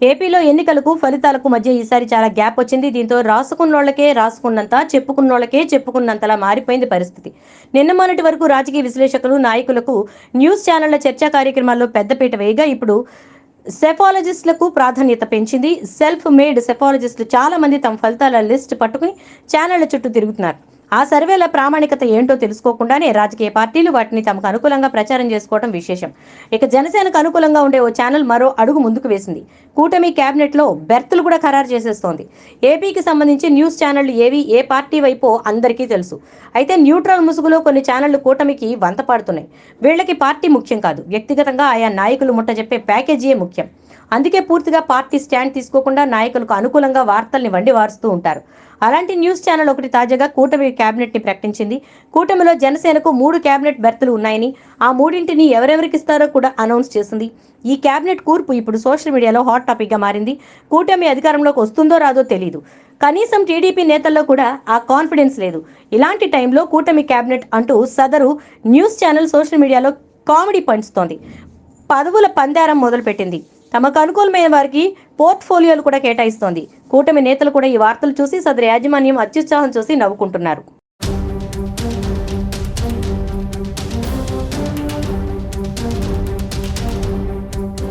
ఏపీలో ఎన్నికలకు ఫలితాలకు మధ్య ఈసారి చాలా గ్యాప్ వచ్చింది. దీంతో రాసుకున్నోళ్లకే రాసుకున్నంత, చెప్పుకున్నోళ్లకే చెప్పుకున్నంతలా మారిపోయింది పరిస్థితి. నిన్న మొన్నటి వరకు రాజకీయ విశ్లేషకులు, నాయకులకు న్యూస్ ఛానళ్ల చర్చా కార్యక్రమాల్లో పెద్దపీట వేయగా ఇప్పుడు సెఫాలజిస్టులకు ప్రాధాన్యత పెంచింది. సెల్ఫ్ మేడ్ సెఫాలజిస్టులు చాలా మంది తమ ఫలితాల లిస్ట్ పట్టుకుని ఛానళ్ల చుట్టూ తిరుగుతున్నారు. ఆ సర్వేల ప్రామాణికత ఏంటో తెలుసుకోకుండానే రాజకీయ పార్టీలు వాటిని తమకు అనుకూలంగా ప్రచారం చేసుకోవడం విశేషం. ఇక జనసేనకు అనుకూలంగా ఉండే ఓ ఛానల్ మరో అడుగు ముందుకు వేసింది. కూటమి కేబినెట్ లో బెర్తులు కూడా ఖరారు చేసేస్తోంది. ఏపీకి సంబంధించి న్యూస్ ఛానళ్లు ఏవి ఏ పార్టీ వైపో అందరికీ తెలుసు. అయితే న్యూట్రల్ ముసుగులో కొన్ని ఛానళ్లు కూటమికి వంత పాడుతున్నాయి. వీళ్ళకి పార్టీ ముఖ్యం కాదు, వ్యక్తిగతంగా ఆయా నాయకులు ముట్టజెప్పే ప్యాకేజీయే ముఖ్యం. అందుకే పూర్తిగా పార్టీ స్టాండ్ తీసుకోకుండా నాయకులకు అనుకూలంగా వార్తల్ని వండి వారుస్తూ ఉంటారు. అలాంటి న్యూస్ ఛానల్ ఒకటి తాజాగా కూటమి కేబినెట్ ని ప్రకటించింది. కూటమిలో జనసేనకు 3 కేబినెట్ బెర్తులు ఉన్నాయని, ఆ మూడింటిని ఎవరెవరికి ఇస్తారో కూడా అనౌన్స్ చేసింది. ఈ కేబినెట్ కూర్పు ఇప్పుడు సోషల్ మీడియాలో హాట్ టాపిక్ గా మారింది. కూటమి అధికారంలోకి వస్తుందో రాదో తెలియదు. కనీసం టీడీపీ నేతల్లో కూడా ఆ కాన్ఫిడెన్స్ లేదు. ఇలాంటి టైంలో కూటమి కేబినెట్ అంటూ సదరు న్యూస్ ఛానల్ సోషల్ మీడియాలో కామెడీ పంచుతోంది. పదవుల పందేరం మొదలుపెట్టింది. తమకు అనుకూలమైన వారికి పోర్ట్ఫోలియోలు కూడా కేటాయిస్తోంది. కూటమి నేతలు కూడా ఈ వార్తలు చూసి సదరు యాజమాన్యం అత్యుత్సాహం చూసి నవ్వుకుంటున్నారు.